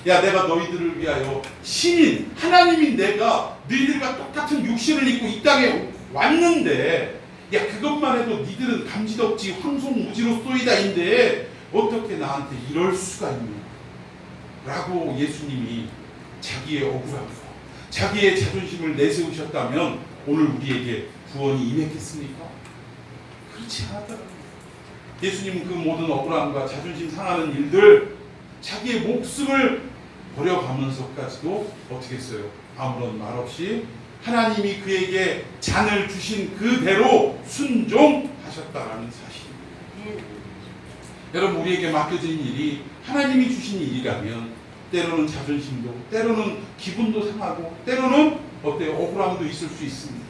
야, 내가 너희들을 위하여 신인 하나님인 내가 너희들과 똑같은 육신을 입고 이 땅에 왔는데, 야, 그것만 해도 니들은 감지덕지 황송무지로 쏘이다인데 어떻게 나한테 이럴 수가 있냐 라고 예수님이 자기의 억울함과 자기의 자존심을 내세우셨다면 오늘 우리에게 구원이 임했겠습니까? 그렇지 않았다는 예수님은 그 모든 억울함과 자존심 상하는 일들, 자기의 목숨을 버려가면서까지도 어떻게 했어요? 아무런 말 없이 하나님이 그에게 잔을 주신 그대로 순종하셨다라는 사실입니다. 여러분, 우리에게 맡겨진 일이 하나님이 주신 일이라면 때로는 자존심도, 때로는 기분도 상하고, 때로는 어때요? 억울함도 있을 수 있습니다.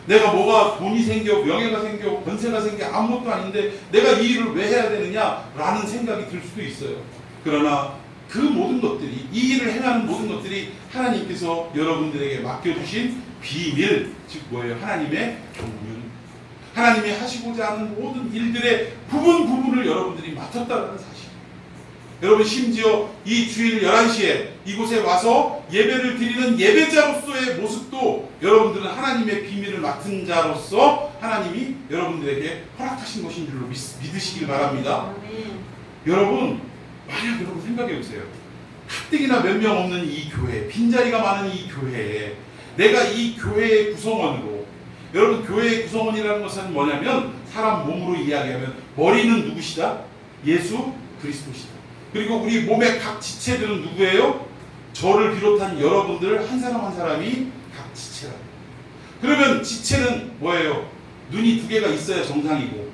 내가 뭐가 돈이 생겨, 명예가 생겨, 권세가 생겨 아무것도 아닌데 내가 이 일을 왜 해야 되느냐라는 생각이 들 수도 있어요. 그러나 그 모든 것들이, 이 일을 행하는 모든 것들이 하나님께서 여러분들에게 맡겨주신 비밀, 즉 뭐예요? 하나님의 경륜. 하나님이 하시고자 하는 모든 일들의 부분을 여러분들이 맡았다는 사실. 여러분 심지어 이 주일 11시에 이곳에 와서 예배를 드리는 예배자로서의 모습도 여러분들은 하나님의 비밀을 맡은 자로서 하나님이 여러분들에게 허락하신 것인 줄로 믿으시길 바랍니다. 아멘. 여러분 만약 여러분 생각해 보세요. 가뜩이나 몇 명 없는 이 교회, 빈자리가 많은 이 교회에 내가 이 교회의 구성원으로, 여러분 교회의 구성원이라는 것은 뭐냐면 사람 몸으로 이야기하면 머리는 누구시다? 예수 그리스도시다. 그리고 우리 몸의 각 지체들은 누구예요? 저를 비롯한 여러분들 한 사람 한 사람이 각 지체라. 그러면 지체는 뭐예요? 눈이 2개가 있어야 정상이고,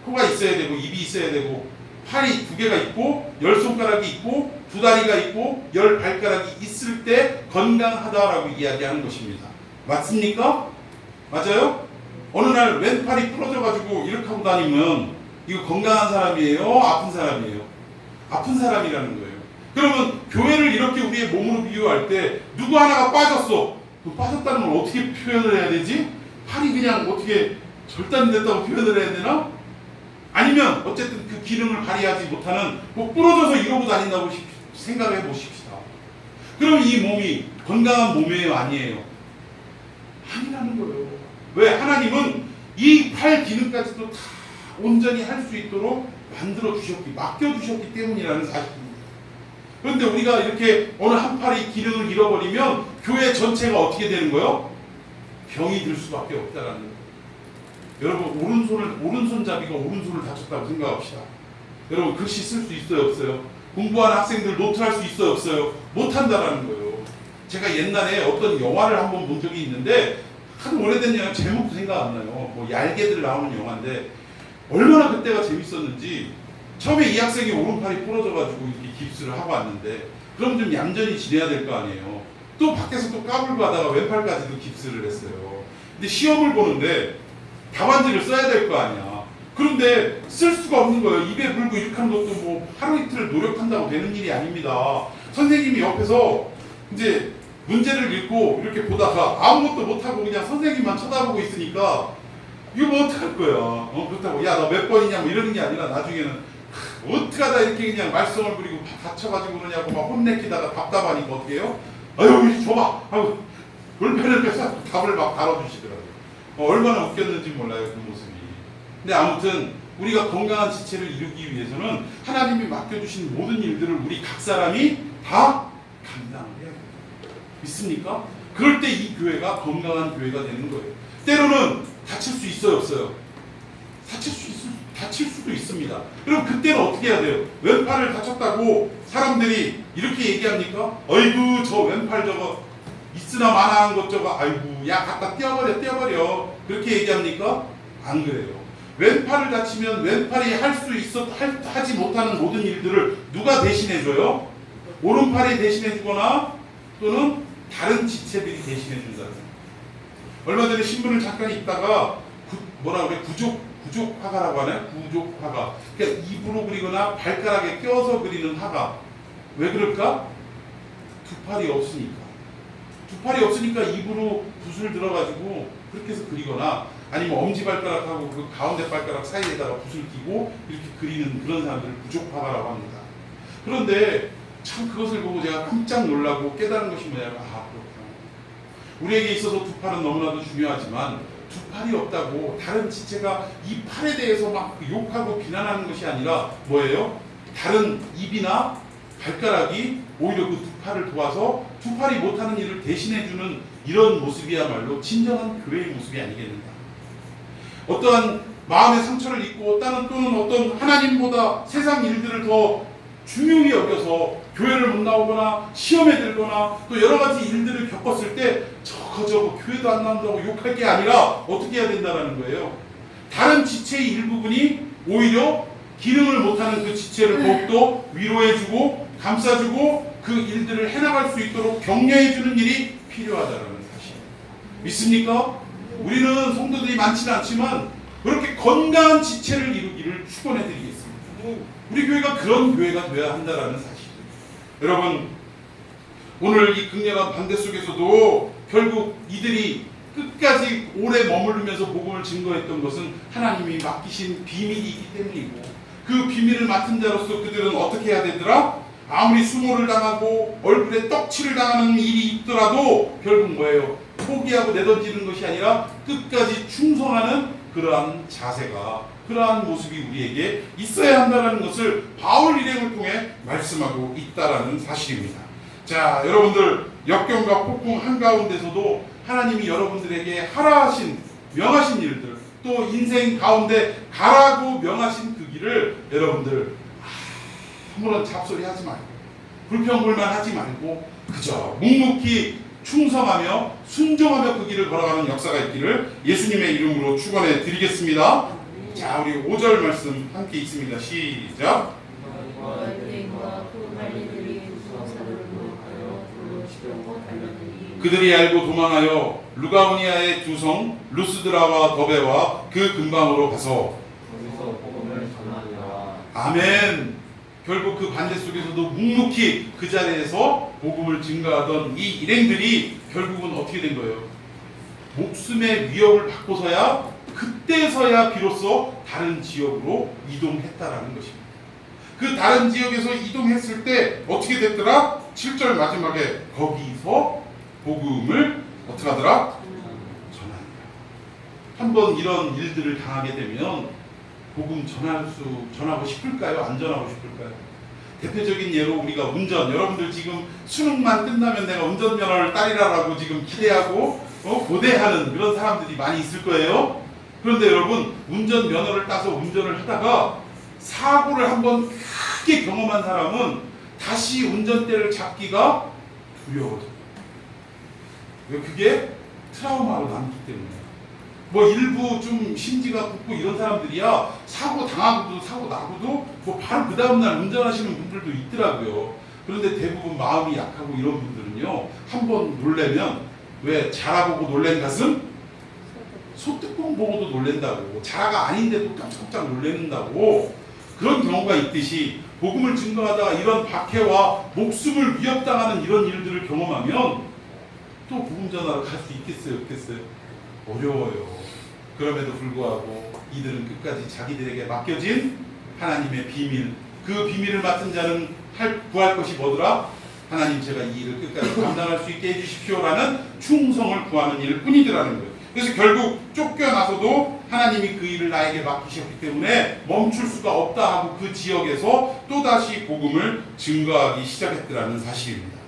코가 있어야 되고, 입이 있어야 되고, 팔이 2개가 있고, 10손가락이 있고, 2다리가 있고, 10발가락이 있을 때 건강하다라고 이야기하는 것입니다. 맞습니까? 맞아요? 어느 날 왼팔이 부러져가지고 이렇게 하고 다니면 이거 건강한 사람이에요? 아픈 사람이에요? 아픈 사람이라는 거예요. 그러면 교회를 이렇게 우리의 몸으로 비유할 때 누구 하나가 빠졌어. 그 빠졌다는 걸 어떻게 표현을 해야 되지? 팔이 그냥 어떻게 절단이 됐다고 표현을 해야 되나? 아니면 어쨌든 그 기능을 발휘하지 못하는 뭐 부러져서 이러고 다닌다고 생각을 해보십시다. 그럼 이 몸이 건강한 몸이에요? 아니에요? 아니라는 거예요. 왜? 하나님은 이 팔 기능까지도 다 온전히 할 수 있도록 만들어 주셨기, 맡겨 주셨기 때문이라는 사실입니다. 그런데 우리가 이렇게 어느 한 팔이 기능을 잃어버리면 교회 전체가 어떻게 되는 거예요? 병이 들 수밖에 없다라는 거예요. 여러분 오른손잡이가 오른손을 다쳤다고 생각합시다. 여러분 글씨 쓸 수 있어요? 없어요? 공부하는 학생들 노트할 수 있어요? 없어요? 못한다라는 거예요. 제가 옛날에 어떤 영화를 한번 본 적이 있는데 하도 오래된 영화 제목도 생각 안 나요. 뭐 얄개들 나오는 영화인데 얼마나 그때가 재밌었는지. 처음에 이 학생이 오른팔이 부러져가지고 이렇게 깁스를 하고 왔는데 그럼 좀 얌전히 지내야 될 거 아니에요. 또 밖에서 또 까불고 하다가 왼팔까지도 깁스를 했어요. 근데 시험을 보는데 답안지를 써야 될 거 아니야. 그런데 쓸 수가 없는 거예요. 입에 물고 이렇게 하는 것도 뭐 하루 이틀 노력한다고 되는 일이 아닙니다. 선생님이 옆에서 이제 문제를 읽고 이렇게 보다가 아무것도 못하고 그냥 선생님만 쳐다보고 있으니까 이거 뭐 어떡할 거야. 그렇다고 야 너 몇 번이냐 뭐 이러는 게 아니라 나중에는 어떡하다 이렇게 그냥 말썽을 부리고 다쳐가지고 그러냐고 막 혼내키다가 답답하니까 어떻게 해요? 아유 이리 줘봐. 아유 볼펜을 빼서 답을 막 달아주시더라고요. 얼마나 웃겼는지 몰라요 그 모습이. 근데 아무튼 우리가 건강한 지체를 이루기 위해서는 하나님이 맡겨주신 모든 일들을 우리 각 사람이 다 감당을 해야 돼요. 믿습니까? 그럴 때 이 교회가 건강한 교회가 되는 거예요. 때로는 다칠 수 있어요, 없어요? 다칠 수도 있습니다. 그럼 그때는 어떻게 해야 돼요? 왼팔을 다쳤다고 사람들이 이렇게 얘기합니까? 어이구 저 왼팔 저거 있으나 마나한 것 저거 아이고 야 갖다 떼어버려 그렇게 얘기합니까? 안 그래요. 왼팔을 다치면 왼팔이 하지 못하는 모든 일들을 누가 대신해줘요? 오른팔이 대신해주거나 또는 다른 지체들이 대신해준다는 거예요. 얼마 전에 신문을 잠깐 읽다가 구족 화가라고 하나요? 구족 화가. 그러니까 입으로 그리거나 발가락에 껴서 그리는 화가. 왜 그럴까? 두 팔이 없으니까 입으로 붓을 들어가지고 그렇게 해서 그리거나 아니면 엄지발가락하고 그 가운데 발가락 사이에다가 붓을 끼고 이렇게 그리는 그런 사람들을 구족화가라고 합니다. 그런데 참 그것을 보고 제가 깜짝 놀라고 깨달은 것이 뭐냐면 그렇구나. 우리에게 있어서 두 팔은 너무나도 중요하지만 두 팔이 없다고 다른 지체가 이 팔에 대해서 막 욕하고 비난하는 것이 아니라 뭐예요? 다른 입이나 발가락이 오히려 그 두 팔을 도와서 두 팔이 못하는 일을 대신해주는 이런 모습이야말로 진정한 교회의 모습이 아니겠는가. 어떠한 마음의 상처를 입고 또는 어떤 하나님보다 세상 일들을 더 중요히 여겨서 교회를 못 나오거나 시험에 들거나 또 여러 가지 일들을 겪었을 때 저거 교회도 안 나온다고 욕할 게 아니라 어떻게 해야 된다는 거예요. 다른 지체의 일부분이 오히려 기능을 못하는 그 지체를 더욱더 위로해주고 감싸주고 그 일들을 해나갈 수 있도록 격려해주는 일이 필요하다는 사실. 믿습니까? 우리는 성도들이 많지는 않지만 그렇게 건강한 지체를 이루기를 축원해드리겠습니다. 우리 교회가 그런 교회가 되어야 한다는 사실. 여러분 오늘 이 극렬한 반대 속에서도 결국 이들이 끝까지 오래 머무르면서 복음을 증거했던 것은 하나님이 맡기신 비밀이기 때문이고 그 비밀을 맡은 자로서 그들은 어떻게 해야 되더라? 아무리 수모를 당하고 얼굴에 떡칠을 당하는 일이 있더라도 결국 뭐예요? 포기하고 내던지는 것이 아니라 끝까지 충성하는 그러한 자세가, 그러한 모습이 우리에게 있어야 한다는 것을 바울 일행을 통해 말씀하고 있다라는 사실입니다. 자, 여러분들 역경과 폭풍 한가운데서도 하나님이 여러분들에게 하라 하신, 명하신 일들, 또 인생 가운데 가라고 명하신 그 길을 여러분들 아무런 잡소리 하지 말고 불평불만 하지 말고 그저 묵묵히 충성하며 순종하며 그 길을 걸어가는 역사가 있기를 예수님의 이름으로 축원해 드리겠습니다. 자, 우리 5절 말씀 함께 있습니다. 시작. 그들이 알고 도망하여 루가오니아의 두 성 루스드라와 더베와 그 근방으로 가서 아멘. 결국 그 반대 속에서도 묵묵히 그 자리에서 복음을 증거하던 이 일행들이 결국은 어떻게 된 거예요? 목숨의 위협을 받고서야, 그때서야 비로소 다른 지역으로 이동했다라는 것입니다. 그 다른 지역에서 이동했을 때 어떻게 됐더라? 7절 마지막에 거기서 복음을 어떻게 하더라? 전하니라. 한번 이런 일들을 당하게 되면 복음 전하고 싶을까요? 안 전하고 싶을까요? 대표적인 예로 우리가 운전, 여러분들 지금 수능만 끝나면 내가 운전면허를 따리라라고 지금 기대하고 고대하는 그런 사람들이 많이 있을 거예요. 그런데 여러분, 운전면허를 따서 운전을 하다가 사고를 한번 크게 경험한 사람은 다시 운전대를 잡기가 두려워져요. 왜? 그게 트라우마로 남기 때문에. 뭐 일부 좀 심지가 굳고 이런 사람들이야 사고 당하고도 사고 나고도 뭐 바로 그 다음날 운전하시는 분들도 있더라고요. 그런데 대부분 마음이 약하고 이런 분들은요, 한번 놀래면, 왜 자라보고 놀란 가슴 소뚜껑 보고도 놀랜다고, 자라가 아닌데도 깜짝깜짝 놀랜다고, 그런 경우가 있듯이 복음을 증거하다가 이런 박해와 목숨을 위협당하는 이런 일들을 경험하면 또 복음 전하러 갈 수 있겠어요, 없겠어요? 어려워요. 그럼에도 불구하고 이들은 끝까지 자기들에게 맡겨진 하나님의 비밀, 그 비밀을 맡은 자는 구할 것이 뭐더라? 하나님, 제가 이 일을 끝까지 감당할 수 있게 해주십시오라는 충성을 구하는 일을 뿐이더라는 거예요. 그래서 결국 쫓겨나서도 하나님이 그 일을 나에게 맡기셨기 때문에 멈출 수가 없다 하고 그 지역에서 또다시 복음을 증거하기 시작했더라는 사실입니다.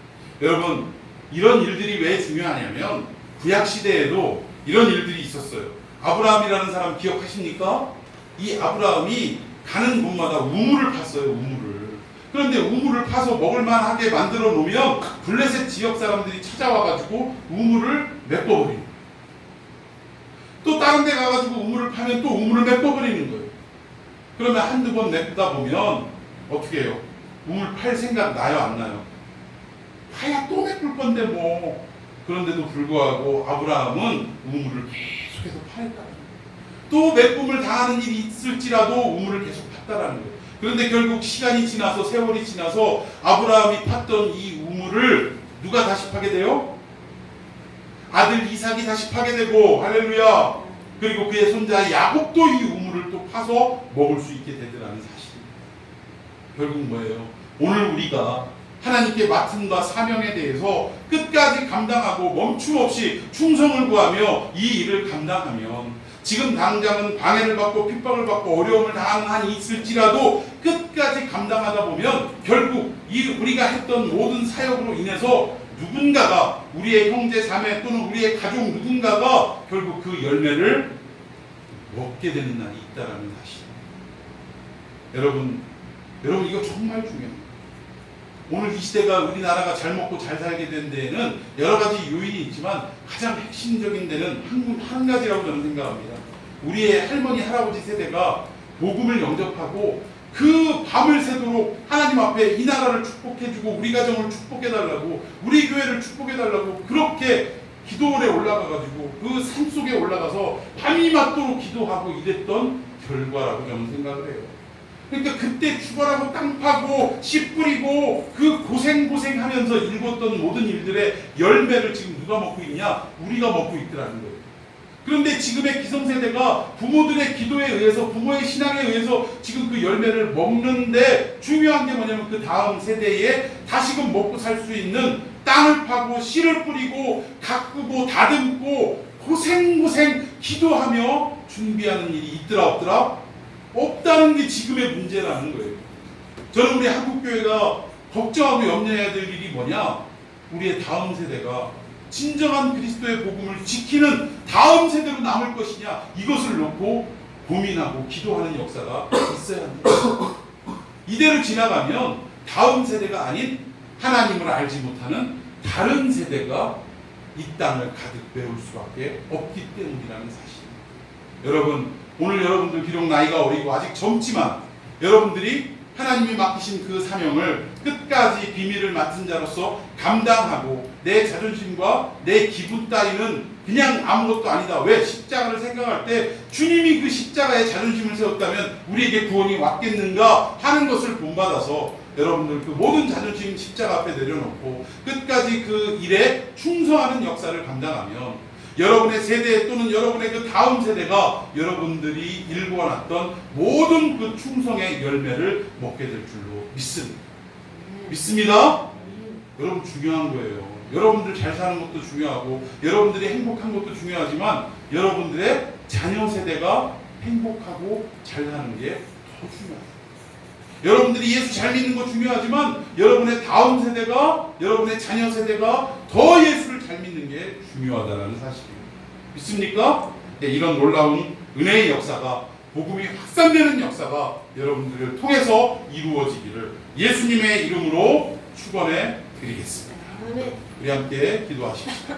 여러분, 이런 일들이 왜 중요하냐면 구약시대에도 이런 일들이 있었어요. 아브라함이라는 사람 기억하십니까? 이 아브라함이 가는 곳마다 우물을 팠어요, 우물을. 그런데 우물을 파서 먹을만하게 만들어 놓으면 블레셋 지역 사람들이 찾아와가지고 우물을 메꿔버리는 거예요. 또 다른 데 가가지고 우물을 파면 또 우물을 메꿔버리는 거예요. 그러면 한두 번 메꾸다 보면 어떻게 해요? 우물 팔 생각 나요, 안 나요? 파야 또 메꿀 건데 뭐. 그런데도 불구하고 아브라함은 우물을 계속해서 파했다. 또 메꿈을 당하는 일이 있을지라도 우물을 계속 팠다라는 거예요. 그런데 결국 시간이 지나서, 세월이 지나서 아브라함이 팠던 이 우물을 누가 다시 파게 돼요? 아들 이삭이 다시 파게 되고, 할렐루야. 그리고 그의 손자 야곱도 이 우물을 또 파서 먹을 수 있게 되더라는 사실입니다. 결국 뭐예요? 오늘 우리가 하나님께 맡은 바 사명에 대해서 끝까지 감당하고 멈춤 없이 충성을 구하며 이 일을 감당하면, 지금 당장은 방해를 받고 핍박을 받고 어려움을 당하는 한이 있을지라도 끝까지 감당하다 보면 결국 이 우리가 했던 모든 사역으로 인해서 누군가가, 우리의 형제 자매 또는 우리의 가족 누군가가 결국 그 열매를 먹게 되는 날이 있다라는 사실. 여러분 이거 정말 중요합니다. 오늘 이 시대가, 우리나라가 잘 먹고 잘 살게 된 데에는 여러 가지 요인이 있지만 가장 핵심적인 데는 한 가지라고 저는 생각합니다. 우리의 할머니, 할아버지 세대가 복음을 영접하고 그 밤을 새도록 하나님 앞에 이 나라를 축복해주고 우리 가정을 축복해달라고, 우리 교회를 축복해달라고 그렇게 기도원에 올라가가지고 그 산속에 올라가서 밤이 맞도록 기도하고 이랬던 결과라고 저는 생각을 해요. 그러니까 그때 죽어라고 땅 파고 씨 뿌리고 그 고생하면서 일궜던 모든 일들의 열매를 지금 누가 먹고 있냐? 우리가 먹고 있더라는 거예요. 그런데 지금의 기성세대가 부모들의 기도에 의해서 부모의 신앙에 의해서 지금 그 열매를 먹는데 중요한 게 뭐냐면 그 다음 세대에 다시금 먹고 살 수 있는 땅을 파고 씨를 뿌리고 가꾸고 다듬고 고생고생 기도하며 준비하는 일이 있더라 없더라? 없다는 게 지금의 문제라는 거예요. 저는 우리 한국교회가 걱정하고 염려해야 될 일이 뭐냐? 우리의 다음 세대가 진정한 그리스도의 복음을 지키는 다음 세대로 남을 것이냐, 이것을 놓고 고민하고 기도하는 역사가 있어야 합니다. 이대로 지나가면 다음 세대가 아닌 하나님을 알지 못하는 다른 세대가 이 땅을 가득 메울 수밖에 없기 때문이라는 사실입니다. 여러분, 오늘 여러분들 비록 나이가 어리고 아직 젊지만 여러분들이 하나님이 맡기신 그 사명을 끝까지 비밀을 맡은 자로서 감당하고 내 자존심과 내 기분 따위는 그냥 아무것도 아니다. 왜? 십자가를 생각할 때 주님이 그 십자가에 자존심을 세웠다면 우리에게 구원이 왔겠는가 하는 것을 본받아서 여러분들 그 모든 자존심 십자가 앞에 내려놓고 끝까지 그 일에 충성하는 역사를 감당하면 여러분의 세대 또는 여러분의 그 다음 세대가 여러분들이 일궈놨던 모든 그 충성의 열매를 먹게 될 줄로 믿습니다. 믿습니다. 여러분 중요한 거예요. 여러분들 잘 사는 것도 중요하고 여러분들이 행복한 것도 중요하지만 여러분들의 자녀 세대가 행복하고 잘 사는 게 더 중요해요. 여러분들이 예수 잘 믿는 거 중요하지만 여러분의 다음 세대가, 여러분의 자녀 세대가 더 예수를 잘 믿는 게 중요하다는 사실입니다. 믿습니까? 네, 이런 놀라운 은혜의 역사가, 복음이 확산되는 역사가 여러분들을 통해서 이루어지기를 예수님의 이름으로 축원해 드리겠습니다. 우리 함께 기도하십시오.